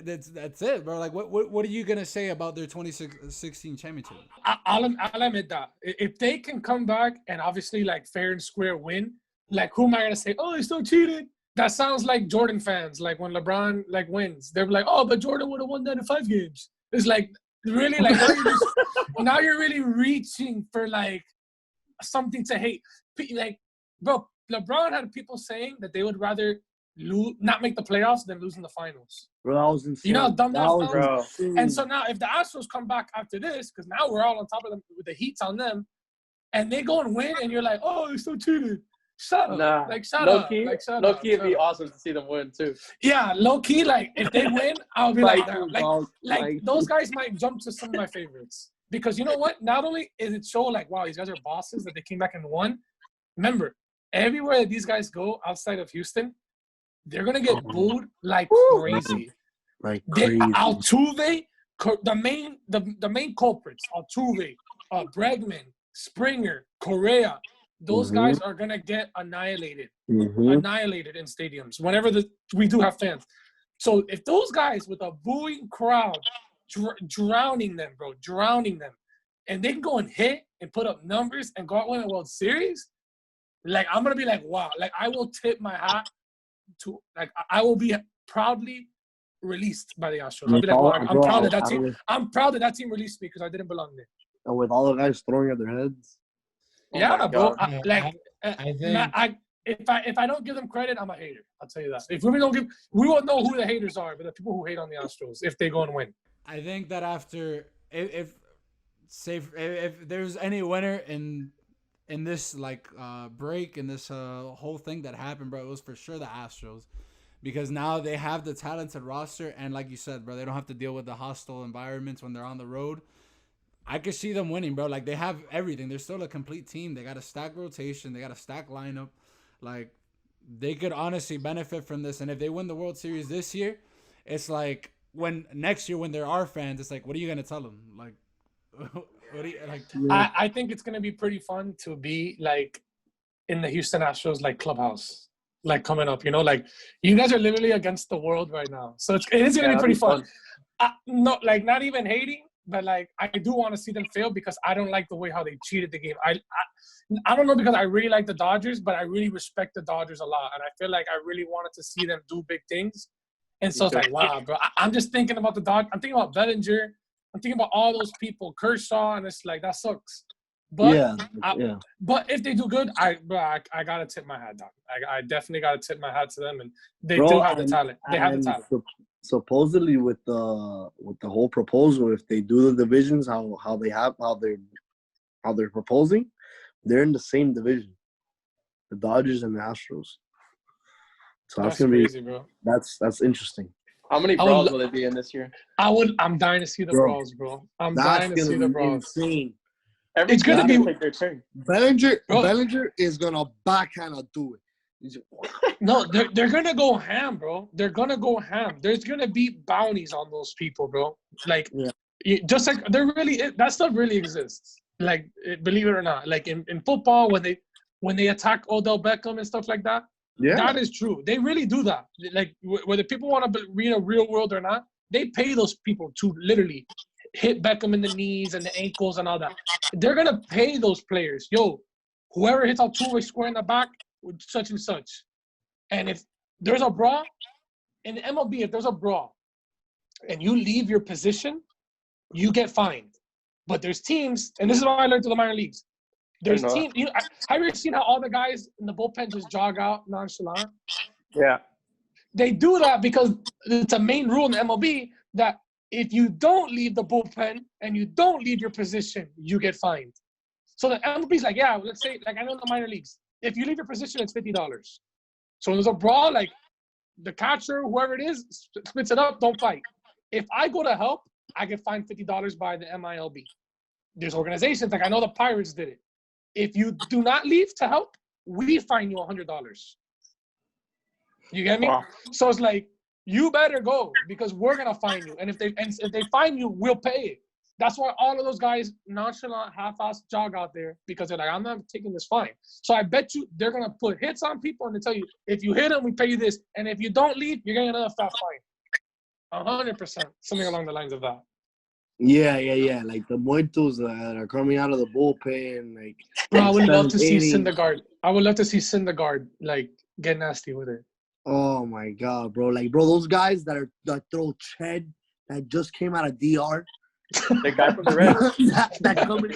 That's it, bro. Like, what are you gonna say about their 2016 championship?
I'll admit that if they can come back and obviously like fair and square win, like who am I gonna say? Oh, they still cheated. That sounds like Jordan fans. Like when LeBron like wins, they're like, oh, but Jordan would have won that in 5 games. It's like really like now you're really reaching for like something to hate. Like, bro, LeBron had people saying that they would rather not make the playoffs than lose in the finals.
Bro, that was insane.
You know how dumb that sounds?
Bro.
And so now if the Astros come back after this, because now we're all on top of them with the heat's on them, and they go and win, and you're like, oh, they still cheated. Shut up.
Nah.
Like, shut
low
up.
Key,
like, shut
low
up.
key, it'd be awesome to see them win, too.
Yeah, low-key, like, if they win, I'll be like,
like
those guys might jump to some of my favorites. Because you know what? Not only is it show like, wow, these guys are bosses that they came back and won. Remember, everywhere that these guys go outside of Houston, they're going to get booed like crazy.
Like crazy.
Altuve the main culprits, Altuve, Bregman, Springer, Correa, those guys are gonna get annihilated in stadiums whenever we do have fans. So if those guys with a booing crowd drowning them, and they can go and hit and put up numbers and go out win a World Series, like I'm gonna be like, wow, like I will tip my hat to, like I will be proudly released by the Astros. I'll be like, wow, I'm proud that that team. I'm proud that that team released me because I didn't belong there.
And with all the guys throwing at their heads.
Yeah, bro.
I think
If I don't give them credit, I'm a hater. I'll tell you that. If we don't give, we won't know who the haters are, but the people who hate on the Astros if they go and win.
I think that after if there's any winner in this like break in this whole thing that happened, bro, it was for sure the Astros, because now they have the talented roster, and like you said, bro, they don't have to deal with the hostile environments when they're on the road. I could see them winning, bro. Like, they have everything. They're still a complete team. They got a stacked rotation. They got a stacked lineup. Like, they could honestly benefit from this. And if they win the World Series this year, it's like when next year when there are fans, it's like, what are you gonna tell them? Like, what do you like?
I think it's gonna be pretty fun to be like in the Houston Astros like clubhouse, like coming up. You know, like you guys are literally against the world right now, so it is gonna be pretty fun. No, like not even hating. But, like, I do want to see them fail because I don't like the way how they cheated the game. I don't know, because I really like the Dodgers, but I really respect the Dodgers a lot. And I feel like I really wanted to see them do big things. And so it's like, wow, bro. I'm just thinking about the Dodgers. I'm thinking about Bellinger. I'm thinking about all those people, Kershaw, and it's like, that sucks. But but if they do good, I got to tip my hat down. I definitely got to tip my hat to them. And they do have the talent. They have the talent.
Supposedly with the whole proposal, if they do the divisions how they're proposing, they're in the same division, the Dodgers and the Astros. So that's gonna
crazy,
be
bro.
That's interesting.
How many Brawls will it be in this year?
I'm dying to see the Brawls, bro. I'm dying to see the Brawls.
Insane.
It's gonna be
take their turn.
Bellinger is gonna backhand do it.
No, they're gonna go ham, bro. They're gonna go ham. There's gonna be bounties on those people, bro. Like, just like that stuff really exists. Like, believe it or not, like in football when they attack Odell Beckham and stuff like that, that is true. They really do that. Like, whether people want to be in a real world or not, they pay those people to literally hit Beckham in the knees and the ankles and all that. They're gonna pay those players. Yo, whoever hits Altuve square in the back, such and such. And if there's a brawl in the MLB, if there's a brawl and you leave your position, you get fined. But there's teams, and this is what I learned through the minor leagues. There's teams. Have you ever seen how all the guys in the bullpen just jog out nonchalant?
Yeah.
They do that because it's a main rule in the MLB that if you don't leave the bullpen and you don't leave your position, you get fined. So the MLB's like, yeah, let's say, like I know in the minor leagues, if you leave your position, it's $50. So when there's a brawl, like the catcher, whoever it is, splits it up, don't fight. If I go to help, I get fined $50 by the MILB. There's organizations, like I know the Pirates did it. If you do not leave to help, we fine you $100. You get me? Wow. So it's like, you better go because we're going to fine you. And if they fine you, we'll pay it. That's why all of those guys nonchalant, half-ass jog out there because they're like, I'm not taking this fine. So I bet you they're going to put hits on people and they tell you, if you hit them, we pay you this. And if you don't leave, you're getting another fat fine. 100%. Something along the lines of that.
Yeah. Like the muertos that are coming out of the bullpen. Like,
bro, I would love to see Syndergaard. I would love to see Syndergaard, like, get nasty with it.
Oh, my God, bro. Like, bro, those guys that throw Ched that just came out of DR.
The guy from the Reds.
that coming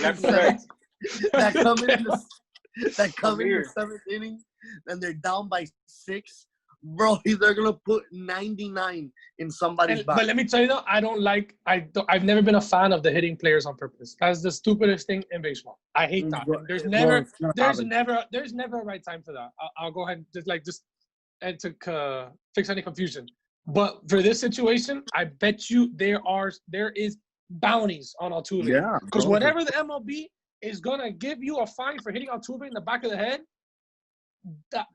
in the seventh inning, and they're down by 6. Bro, they're gonna put 99 in somebody's back.
But let me tell you though, I've never been a fan of the hitting players on purpose. That's the stupidest thing in baseball. I hate that. There's never a right time for that. I'll go ahead and to fix any confusion. But for this situation, I bet you there is bounties on Altuve.
Yeah.
Because whatever the MLB is gonna give you a fine for hitting Altuve in the back of the head,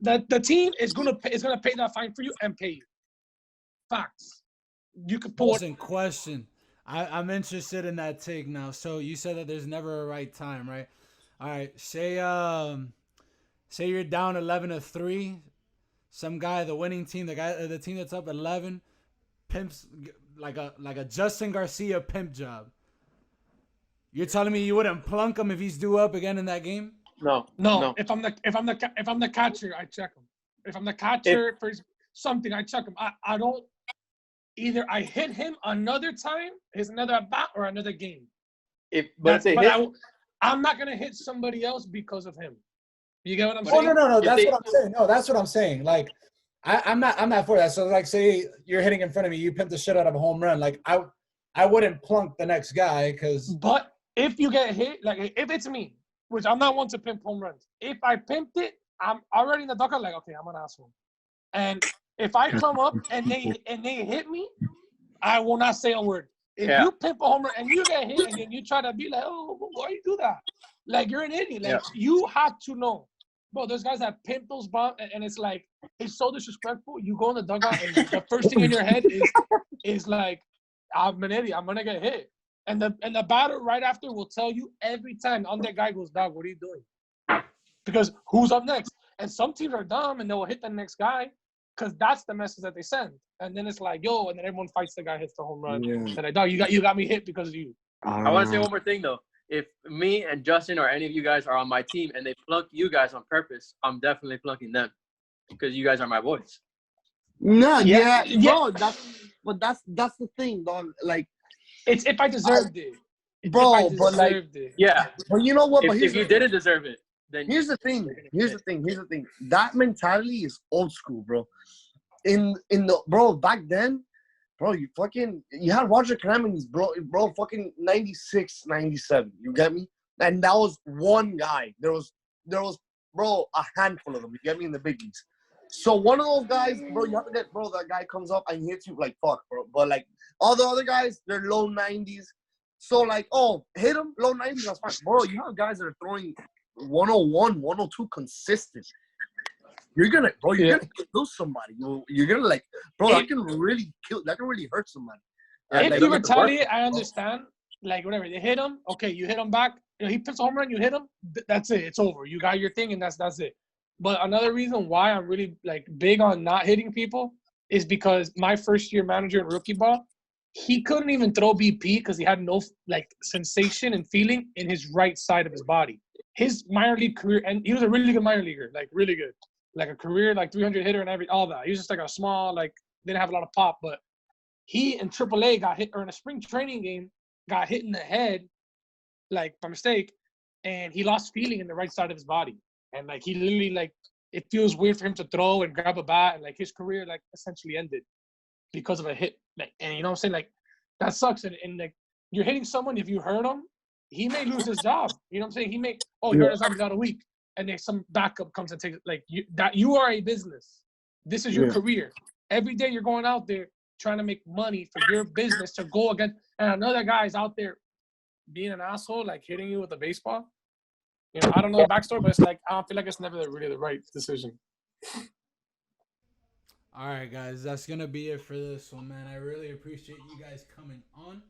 the team is gonna pay that fine for you and pay you. Facts. You could pull
in question. I'm interested in that take now. So you said that there's never a right time, right? All right. Say you're down 11-3. Some guy, the winning team, the team that's up 11, pimps like a Justin Garcia pimp job. You're telling me you wouldn't plunk him if he's due up again in that game?
No.
If I'm the catcher, I check him. If I'm the catcher for something, I check him. I don't either. I hit him another time, his another at bat, or another game. I'm not gonna hit somebody else because of him. You get what I'm saying?
No. That's what I'm saying. No, that's what I'm saying. Like, I'm not for that. So, like, say you're hitting in front of me, you pimp the shit out of a home run. Like, I wouldn't plunk the next guy because.
But if you get hit, like if it's me, which I'm not one to pimp home runs. If I pimped it, I'm already in the dugout. Like, okay, I'm an asshole. And if I come up and they hit me, I will not say a word. If you pimp a home run and you get hit and then you try to be like, oh, why you do that? Like, you're an idiot. Like, you have to know. Bro, there's guys that pimp those bombs, and it's like, it's so disrespectful. You go in the dugout, and the first thing in your head is like, I'm an idiot. I'm going to get hit. And the batter right after will tell you every time on that guy goes, dog, what are you doing? Because who's up next? And some teams are dumb, and they'll hit the next guy because that's the message that they send. And then it's like, yo, and then everyone fights the guy hits the home run. Yeah. And like, dog, you got me hit because of you.
I want to say one more thing, though. If me and Justin or any of you guys are on my team and they plunk you guys on purpose, I'm definitely plunking them because you guys are my boys.
No, bro. That's the thing, dog. Like,
it's if I deserved it,
bro. But you know what?
If you didn't deserve it, then
here's the thing. Here's the thing. That mentality is old school, bro. In the back then. Bro, you had Roger Clemens, bro, fucking 96, 97. You get me? And that was one guy. There was, bro, a handful of them. You get me, in the big leagues. So one of those guys, bro, you have to get, bro, that guy comes up and hits you like fuck, bro. But like all the other guys, they're low 90s. So like, oh, hit him, low 90s, that's fine. Bro, you have guys that are throwing 101, 102 consistent. You're gonna kill somebody. You're gonna like, bro. That can really hurt somebody.
If you retaliate, I understand. Like, whatever, they hit him. Okay, you hit him back. You know, he puts a home run. You hit him. That's it. It's over. You got your thing, and that's it. But another reason why I'm really like big on not hitting people is because my first year manager in rookie ball, he couldn't even throw BP because he had no like sensation and feeling in his right side of his body. His minor league career, and he was a really good minor leaguer, like really good. Like a career, like 300 hitter and all that. He was just like a small, like, didn't have a lot of pop. But he in AAA got hit, or in a spring training game, got hit in the head, like, by mistake, and he lost feeling in the right side of his body. And, like, he literally, like, it feels weird for him to throw and grab a bat, and, like, his career, like, essentially ended because of a hit. Like, and you know what I'm saying? Like, that sucks. And like, you're hitting someone, if you hurt him, he may lose his job. You know what I'm saying? He may, he hurt his job, he's out a week. And then some backup comes and takes it. Like, you are a business. This is your career. Every day you're going out there trying to make money for your business to go against, and another guy's out there being an asshole, like hitting you with a baseball. You know, I don't know the backstory, but it's like, I don't feel like it's never really the right decision.
All right, guys, that's gonna be it for this one, man. I really appreciate you guys coming on.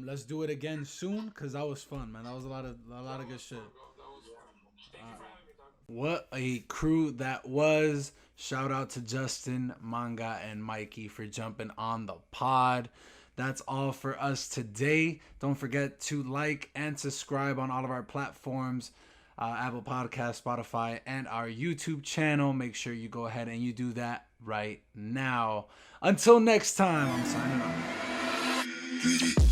Let's do it again soon, because that was fun, man. That was a lot of good shit. What a crew that was. Shout out to Justin, Manga, and Mikey for jumping on the pod. That's all for us today. Don't forget to like and subscribe on all of our platforms, Apple Podcast, Spotify, and our YouTube channel. Make sure you go ahead and you do that right now. Until next time, I'm signing off.